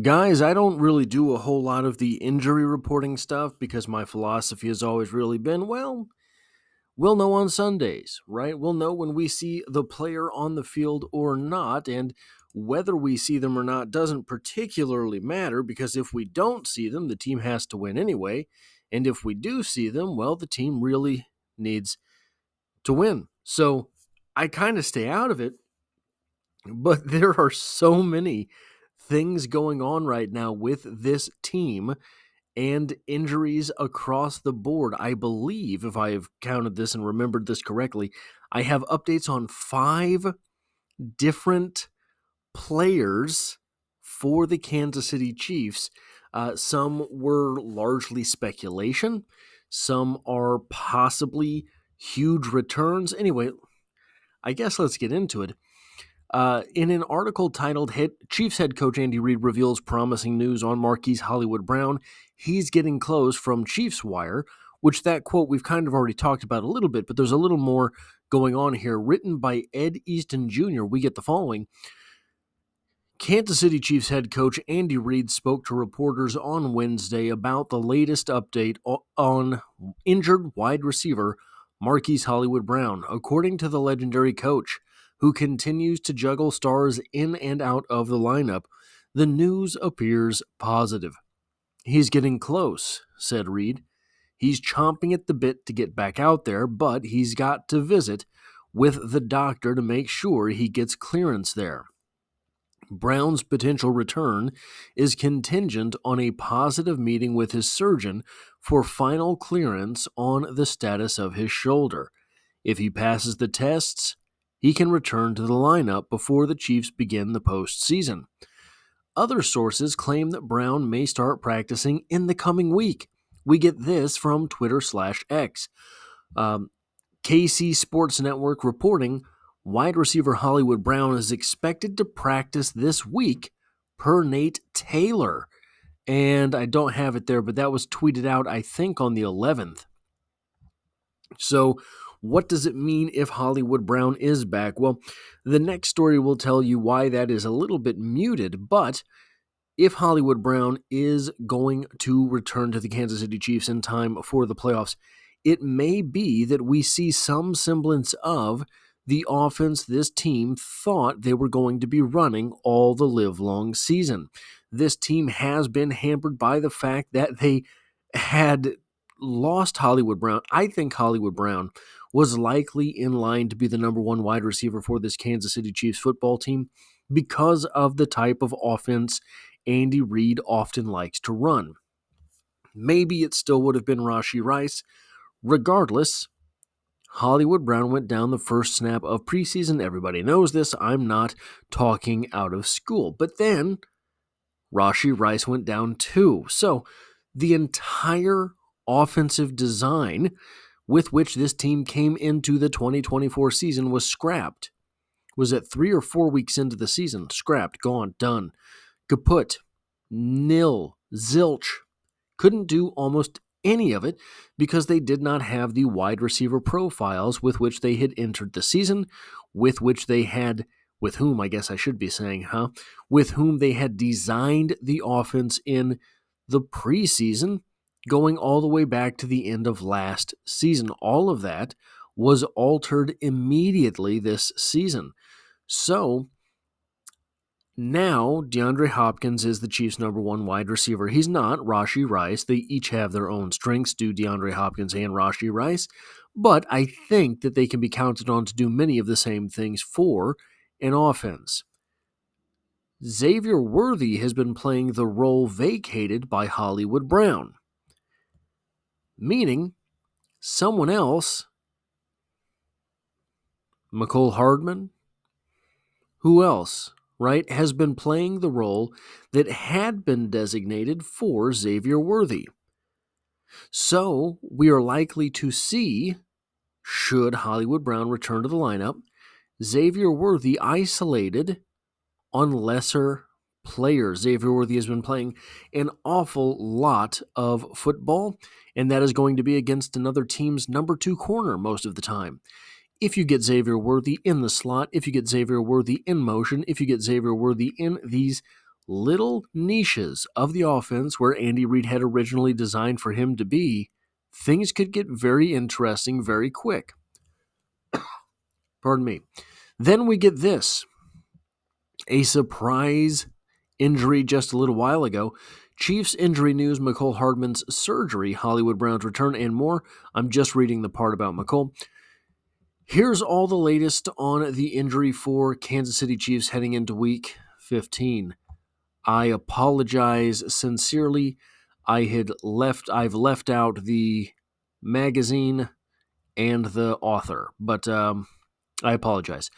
Guys, I don't really do a whole lot of the injury reporting stuff because my philosophy has always really been, well, we'll know on Sundays, right? We'll know when we see the player on the field or not, and whether we see them or not doesn't particularly matter because if we don't see them, the team has to win anyway, and if we do see them, well, the team really needs to win. So I kind of stay out of it, but there are so many things going on right now with this team and injuries across the board. I believe, if I have counted this and remembered this correctly, I have updates on 5 different players for the Kansas City Chiefs. Some were largely speculation. Some are possibly huge returns. Anyway, I guess let's get into it. In an article titled Chiefs head coach Andy Reid reveals promising news on Marquise Hollywood Brown, he's getting close from Chiefs Wire, which that quote we've kind of already talked about a little bit, but there's a little more going on here. Written by Ed Easton Jr., we get the following. Kansas City Chiefs head coach Andy Reid spoke to reporters on Wednesday about the latest update on injured wide receiver Marquise Hollywood Brown. According to the legendary coach, who continues to juggle stars in and out of the lineup, the news appears positive. He's getting close, said Reid. He's chomping at the bit to get back out there, but he's got to visit with the doctor to make sure he gets clearance there. Brown's potential return is contingent on a positive meeting with his surgeon for final clearance on the status of his shoulder. If he passes the tests, he can return to the lineup before the Chiefs begin the postseason. Other sources claim that Brown may start practicing in the coming week. We get this from Twitter/X. KC Sports Network reporting wide receiver Hollywood Brown is expected to practice this week per Nate Taylor. And I don't have it there, but that was tweeted out, I think, on the 11th. So what does it mean if Hollywood Brown is back? Well, the next story will tell you why that is a little bit muted, but if Hollywood Brown is going to return to the Kansas City Chiefs in time for the playoffs, it may be that we see some semblance of the offense this team thought they were going to be running all the livelong season. This team has been hampered by the fact that they had lost Hollywood Brown. I think Hollywood Brown was likely in line to be the number 1 wide receiver for this Kansas City Chiefs football team because of the type of offense Andy Reid often likes to run. Maybe it still would have been Rashee Rice. Regardless, Hollywood Brown went down the first snap of preseason. Everybody knows this. I'm not talking out of school. But then Rashee Rice went down too. So the entire offensive design with which this team came into the 2024 season was scrapped. Was it 3 or 4 weeks into the season? Scrapped, gone, done. Kaput, nil, zilch. Couldn't do almost any of it because they did not have the wide receiver profiles with which they had entered the season, with whom they had designed the offense in the preseason, going all the way back to the end of last season. All of that was altered immediately this season. So now, DeAndre Hopkins is the Chiefs' number 1 wide receiver. He's not Rashee Rice. They each have their own strengths, do DeAndre Hopkins and Rashee Rice. But I think that they can be counted on to do many of the same things for an offense. Xavier Worthy has been playing the role vacated by Hollywood Brown, meaning someone else, Mecole Hardman, who else? Right, has been playing the role that had been designated for Xavier Worthy. So we are likely to see, should Hollywood Brown return to the lineup, Xavier Worthy isolated on lesser players. Xavier Worthy has been playing an awful lot of football, and that is going to be against another team's number 2 corner most of the time. If you get Xavier Worthy in the slot, if you get Xavier Worthy in motion, if you get Xavier Worthy in these little niches of the offense where Andy Reid had originally designed for him to be, things could get very interesting very quick. Pardon me. Then we get this. A surprise injury just a little while ago. Chiefs injury news, Mecole Hardman's surgery, Hollywood Brown's return, and more. I'm just reading the part about Mecole. Here's all the latest on the injury for Kansas City Chiefs heading into Week 15. I apologize sincerely. I've left out the magazine and the author, but I apologize.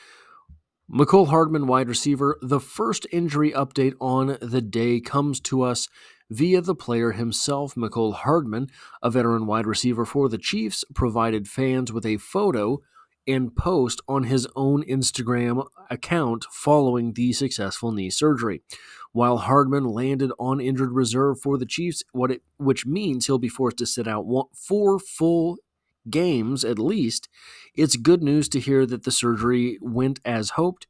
Mecole Hardman, wide receiver. The first injury update on the day comes to us via the player himself. Mecole Hardman, a veteran wide receiver for the Chiefs, provided fans with a photo and post on his own Instagram account following the successful knee surgery. While Hardman landed on injured reserve for the Chiefs, which means he'll be forced to sit out 4 full games at least, it's good news to hear that the surgery went as hoped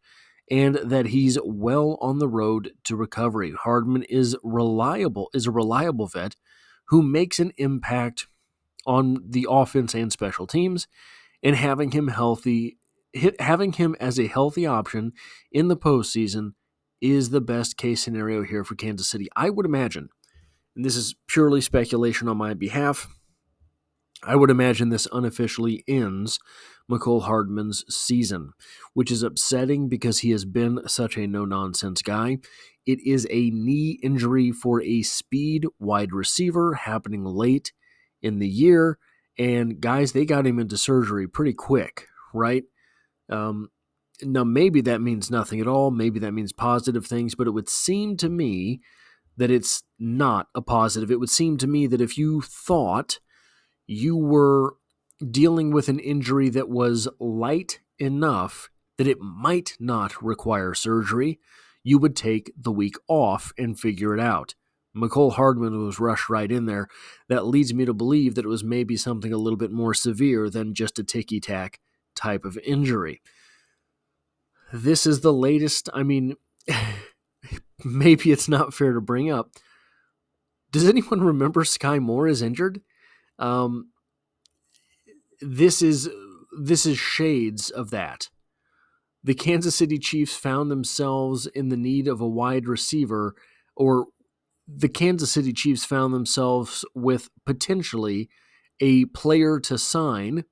and that he's well on the road to recovery. Hardman is a reliable vet who makes an impact on the offense and special teams, and having him as a healthy option in the postseason is the best case scenario here for Kansas City. I would imagine, and this is purely speculation on my behalf, I would imagine this unofficially ends Mecole Hardman's season, which is upsetting because he has been such a no-nonsense guy. It is a knee injury for a speed wide receiver happening late in the year, and guys, they got him into surgery pretty quick, right? Now, maybe that means nothing at all. Maybe that means positive things, but it would seem to me that it's not a positive. It would seem to me that if you thought you were dealing with an injury that was light enough that it might not require surgery, you would take the week off and figure it out. Mecole Hardman was rushed right in there. That leads me to believe that it was maybe something a little bit more severe than just a ticky-tack type of injury. This is the latest. I mean, maybe it's not fair to bring up. Does anyone remember Sky Moore is injured? This is shades of that. The Kansas City Chiefs found themselves in the need of a wide receiver, or the Kansas City Chiefs found themselves with potentially a player to sign,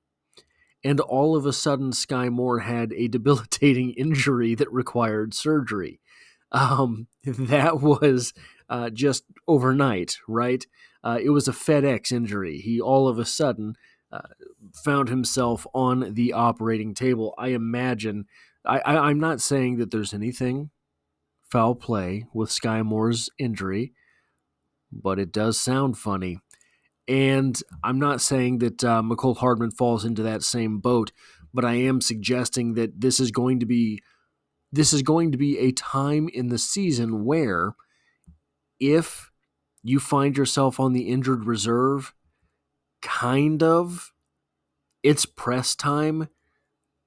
and all of a sudden Sky Moore had a debilitating injury that required surgery. That was just overnight, right? It was a FedEx injury. He all of a sudden found himself on the operating table. I imagine, I'm not saying that there's anything foul play with Sky Moore's injury, but it does sound funny. And I'm not saying that Mecole Hardman falls into that same boat, but I am suggesting that this is going to be a time in the season where if you find yourself on the injured reserve, it's press time,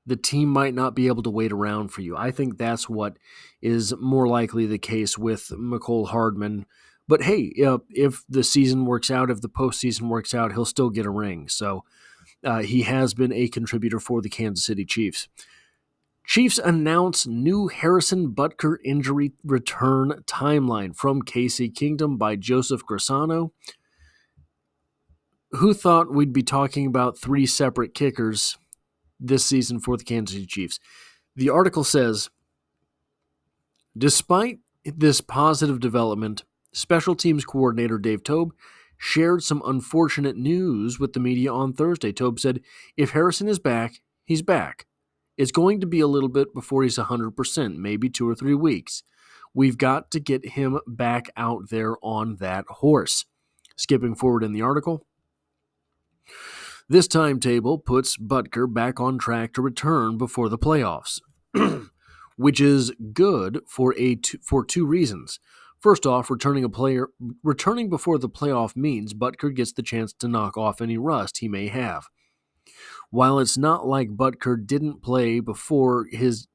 the team might not be able to wait around for you. I think that's what is more likely the case with Mecole Hardman. But hey, if the season works out, if the postseason works out, he'll still get a ring. So he has been a contributor for the Kansas City Chiefs. Chiefs announce new Harrison Butker injury return timeline from KC Kingdom by Joseph Grisano. Who thought we'd be talking about 3 separate kickers this season for the Kansas City Chiefs? The article says, despite this positive development, special teams coordinator Dave Toub shared some unfortunate news with the media on Thursday. Toub said, if Harrison is back, he's back. It's going to be a little bit before he's 100%, maybe 2 or 3 weeks. We've got to get him back out there on that horse. Skipping forward in the article, this timetable puts Butker back on track to return before the playoffs, which is good for 2 reasons. First off, returning before the playoff means Butker gets the chance to knock off any rust he may have. While it's not like Butker didn't play before his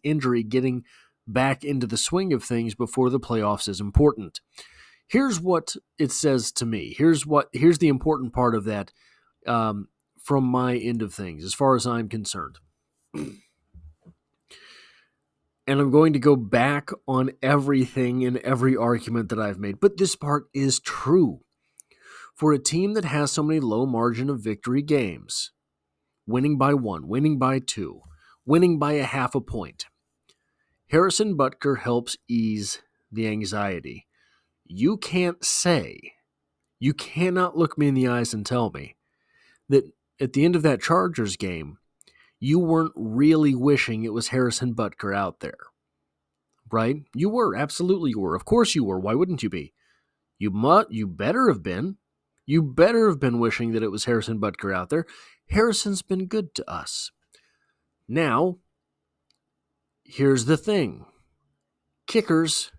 injury getting back into the swing of things before the playoffs is important. Here's what it says to me. Here's the important part of that from my end of things, as far as I'm concerned. And I'm going to go back on everything and every argument that I've made. But this part is true. For a team that has so many low margin of victory games, winning by 1, winning by 2, winning by a half a point, Harrison Butker helps ease the anxiety. You cannot look me in the eyes and tell me that at the end of that Chargers game, you weren't really wishing it was Harrison Butker out there, right? You were. Absolutely you were. Of course you were. Why wouldn't you be? You better have been. You better have been wishing that it was Harrison Butker out there. Harrison's been good to us. Now, here's the thing. Kickers,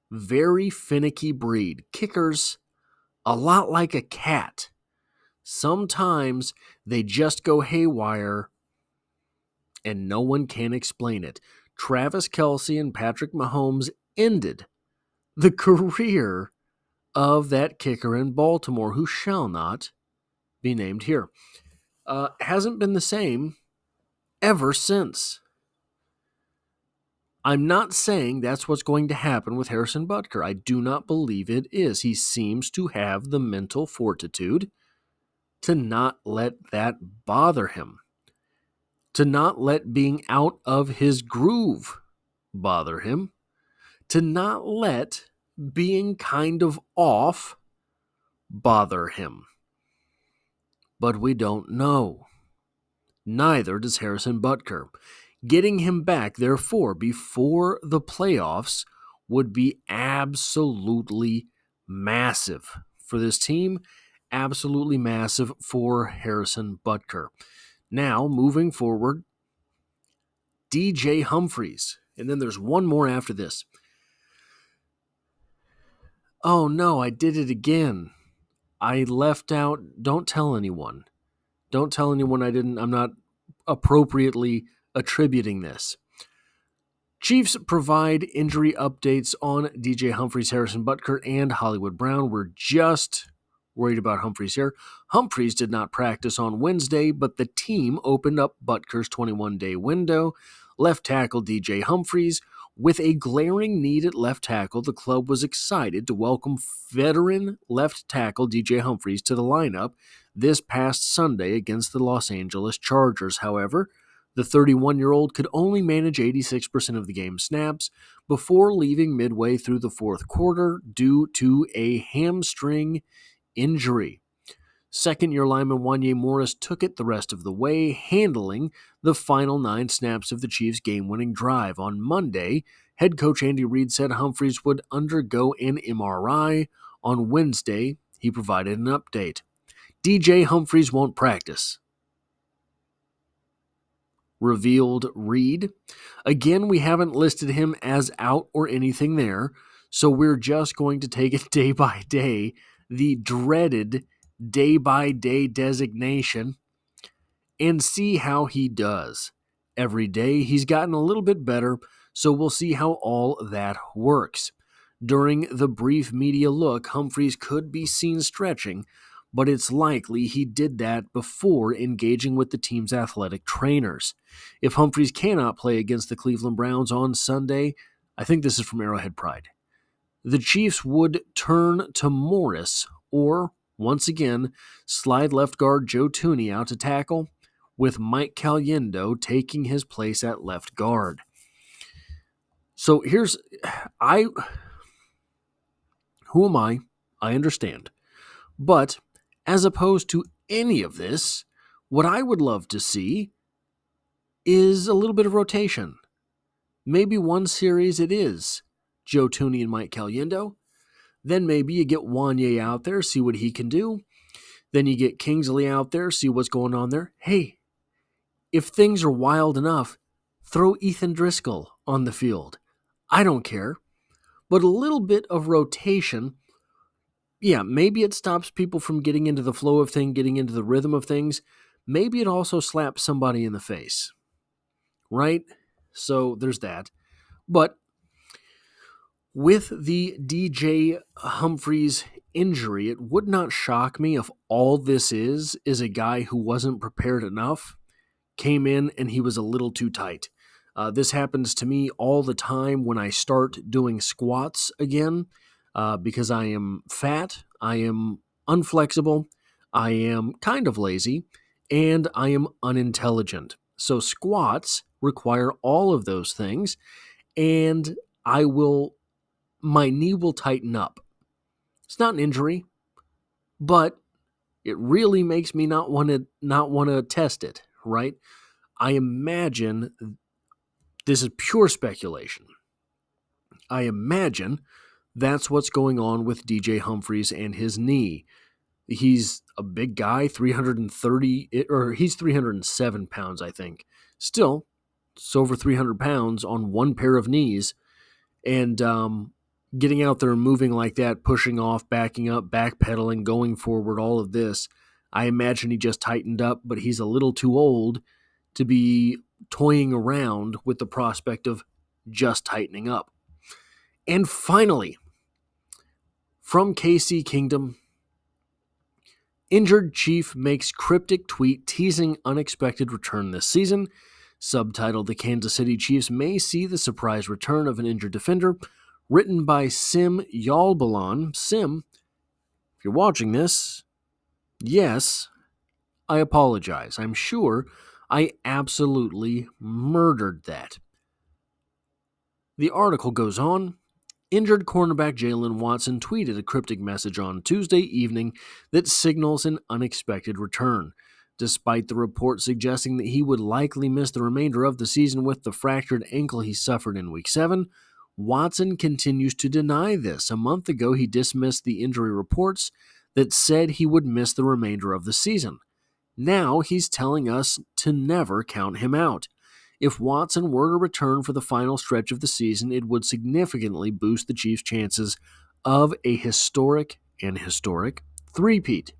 very finicky breed. Kickers, a lot like a cat. Sometimes they just go haywire and no one can explain it. Travis Kelce and Patrick Mahomes ended the career of that kicker in Baltimore, who shall not be named here. Hasn't been the same ever since. I'm not saying that's what's going to happen with Harrison Butker. I do not believe it is. He seems to have the mental fortitude to not let that bother him, to not let being out of his groove bother him, to not let being kind of off bother him. But we don't know. Neither does Harrison Butker. Getting him back, therefore, before the playoffs would be absolutely massive for this team, absolutely massive for Harrison Butker. Now, moving forward, DJ Humphries. And then there's one more after this. Oh no, I did it again. I left out, don't tell anyone. Don't tell anyone I'm not appropriately attributing this. Chiefs provide injury updates on DJ Humphries, Harrison Butker, and Hollywood Brown. We're just worried about Humphries here. Humphries did not practice on Wednesday, but the team opened up Butker's 21-day window. Left tackle DJ Humphries. With a glaring need at left tackle, the club was excited to welcome veteran left tackle DJ Humphries to the lineup this past Sunday against the Los Angeles Chargers. However, the 31-year-old could only manage 86% of the game snaps before leaving midway through the fourth quarter due to a hamstring injury. Second-year lineman Wanya Morris took it the rest of the way, handling the final 9 snaps of the Chiefs' game-winning drive. On Monday, head coach Andy Reid said Humphries would undergo an MRI. On Wednesday, he provided an update. DJ Humphries won't practice, revealed Reid. Again, we haven't listed him as out or anything there, so we're just going to take it day by day, the dreaded day-by-day designation, and see how he does. Every day he's gotten a little bit better, so we'll see how all that works. During the brief media look, Humphries could be seen stretching, but it's likely he did that before engaging with the team's athletic trainers. If Humphries cannot play against the Cleveland Browns on Sunday, I think this is from Arrowhead Pride, the Chiefs would turn to Morris or, once again, slide left guard Joe Thuney out to tackle, with Mike Caliendo taking his place at left guard. So who am I? I understand. But as opposed to any of this, what I would love to see is a little bit of rotation. Maybe one series it is Joe Thuney and Mike Caliendo. Then maybe you get Wanya out there, see what he can do. Then you get Kingsley out there, see what's going on there. Hey, if things are wild enough, throw Ethan Driscoll on the field. I don't care. But a little bit of rotation, yeah, maybe it stops people from getting into the flow of things, getting into the rhythm of things. Maybe it also slaps somebody in the face, right? So there's that. But with the DJ Humphries injury, it would not shock me if all this is a guy who wasn't prepared enough, came in, and he was a little too tight. This happens to me all the time when I start doing squats again, because I am fat, I am unflexible, I am kind of lazy, and I am unintelligent. So squats require all of those things, and my knee will tighten up. It's not an injury, but it really makes me not want to test it, right? I imagine, this is pure speculation, I imagine that's what's going on with DJ Humphries and his knee. He's a big guy, 330, or he's 307 pounds, I think. Still, it's over 300 pounds on one pair of knees. And getting out there and moving like that, pushing off, backing up, backpedaling, going forward, all of this, I imagine he just tightened up, but he's a little too old to be toying around with the prospect of just tightening up. And finally, from KC Kingdom, injured Chief makes cryptic tweet teasing unexpected return this season. Subtitled, The Kansas City Chiefs may see the surprise return of an injured defender. Written by Sim Yalbalon. Sim, if you're watching this, yes, I apologize. I'm sure I absolutely murdered that. The article goes on. Injured cornerback Jaylen Watson tweeted a cryptic message on Tuesday evening that signals an unexpected return. Despite the report suggesting that he would likely miss the remainder of the season with the fractured ankle he suffered in Week 7, Watson continues to deny this. A month ago, he dismissed the injury reports that said he would miss the remainder of the season. Now he's telling us to never count him out. If Watson were to return for the final stretch of the season, it would significantly boost the Chiefs' chances of a historic three-peat.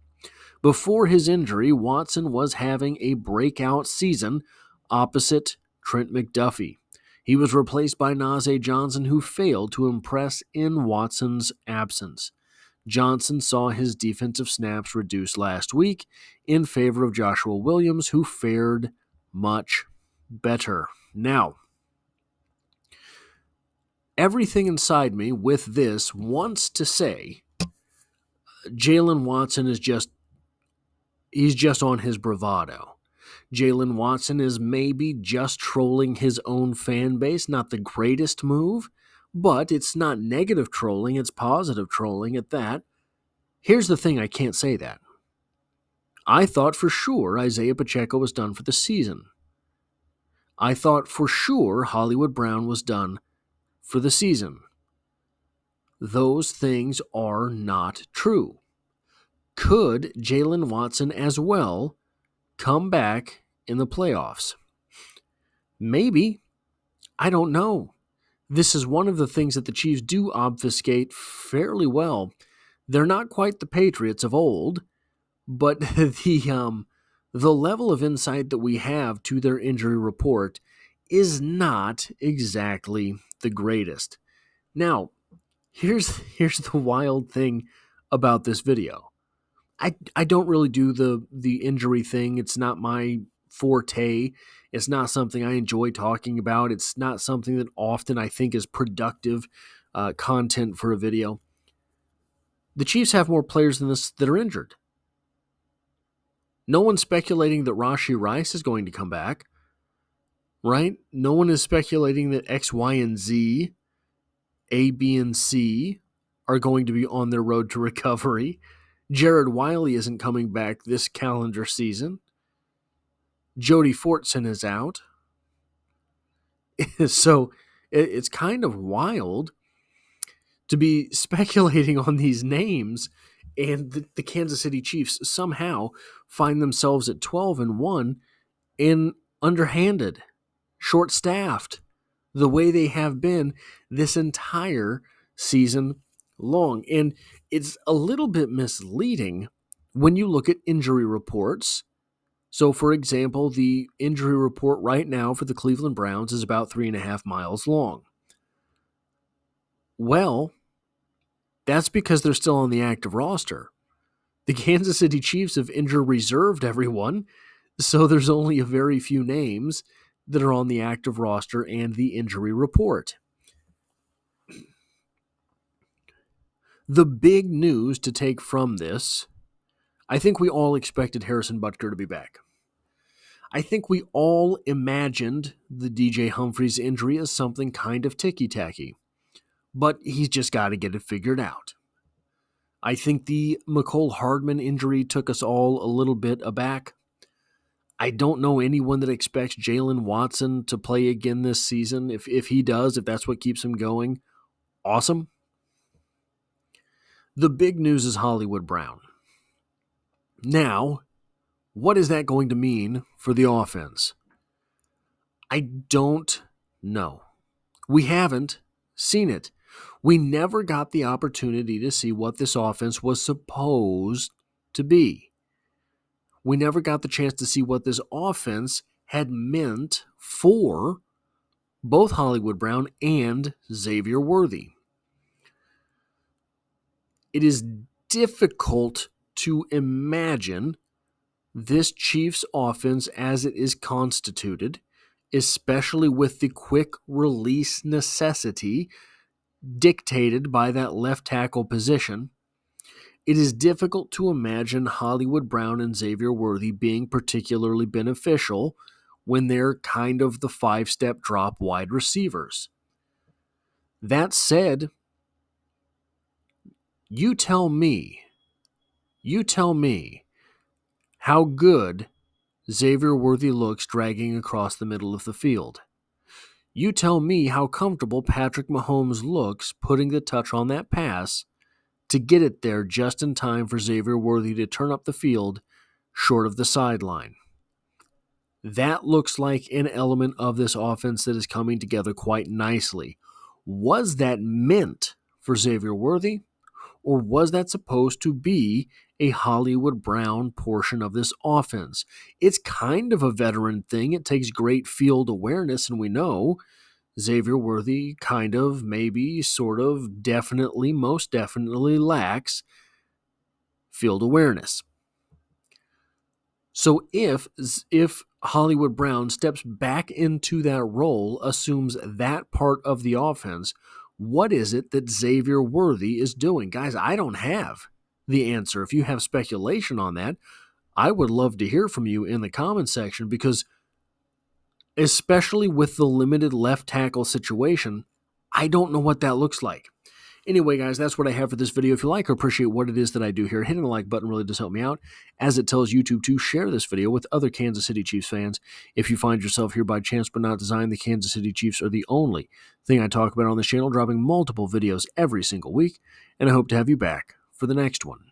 Before his injury, Watson was having a breakout season opposite Trent McDuffie. He was replaced by Najee Johnson, who failed to impress in Watson's absence. Johnson saw his defensive snaps reduced last week in favor of Joshua Williams, who fared much better. Now, everything inside me with this wants to say Jaylen Watson is just on his bravado. Jaylen Watson is maybe just trolling his own fan base. Not the greatest move, but it's not negative trolling, it's positive trolling at that. Here's the thing, I can't say that. I thought for sure Isaiah Pacheco was done for the season. I thought for sure Hollywood Brown was done for the season. Those things are not true. Could Jaylen Watson as well come back in the playoffs? Maybe. I don't know. This is one of the things that the Chiefs do obfuscate fairly well. They're not quite the Patriots of old, but the level of insight that we have to their injury report is not exactly the greatest. Now, here's the wild thing about this video. I don't really do the injury thing. It's not my forte. It's not something I enjoy talking about. It's not something that often I think is productive content for a video. The Chiefs have more players than this that are injured. No one's speculating that Rashee Rice is going to come back, right? No one is speculating that X, Y, and Z, A, B, and C are going to be on their road to recovery. Jared Wiley isn't coming back this calendar season. Jody Fortson is out. So it's kind of wild to be speculating on these names, and the Kansas City Chiefs somehow find themselves at 12-1 and underhanded, short-staffed, the way they have been this entire season long. And it's a little bit misleading when you look at injury reports. So, for example, the injury report right now for the Cleveland Browns is about 3.5 miles long. Well, that's because they're still on the active roster. The Kansas City Chiefs have injured reserved everyone, so there's only a very few names that are on the active roster and the injury report. The big news to take from this, I think we all expected Harrison Butker to be back. I think we all imagined the DJ Humphries injury as something kind of ticky-tacky, but he's just got to get it figured out. I think the Mecole Hardman injury took us all a little bit aback. I don't know anyone that expects Jaylen Watson to play again this season. If he does, if that's what keeps him going, awesome. The big news is Hollywood Brown. Now, what is that going to mean for the offense? I don't know. We haven't seen it. We never got the opportunity to see what this offense was supposed to be. We never got the chance to see what this offense had meant for both Hollywood Brown and Xavier Worthy. It is difficult to imagine this Chiefs offense as it is constituted, especially with the quick release necessity dictated by that left tackle position. It is difficult to imagine Hollywood Brown and Xavier Worthy being particularly beneficial when they're kind of the 5-step drop wide receivers. That said, you tell me how good Xavier Worthy looks dragging across the middle of the field. You tell me how comfortable Patrick Mahomes looks putting the touch on that pass to get it there just in time for Xavier Worthy to turn up the field short of the sideline. That looks like an element of this offense that is coming together quite nicely. Was that meant for Xavier Worthy, or was that supposed to be a Hollywood Brown portion of this offense? It's kind of a veteran thing. It takes great field awareness, and we know Xavier Worthy kind of, maybe, sort of, definitely, most definitely lacks field awareness. So if Hollywood Brown steps back into that role, assumes that part of the offense, what is it that Xavier Worthy is doing? Guys, I don't have the answer. If you have speculation on that, I would love to hear from you in the comment section, because especially with the limited left tackle situation, I don't know what that looks like. Anyway, guys, that's what I have for this video. If you like or appreciate what it is that I do here, hitting the like button really does help me out, as it tells YouTube to share this video with other Kansas City Chiefs fans. If you find yourself here by chance but not design, the Kansas City Chiefs are the only thing I talk about on this channel, dropping multiple videos every single week, and I hope to have you back for the next one.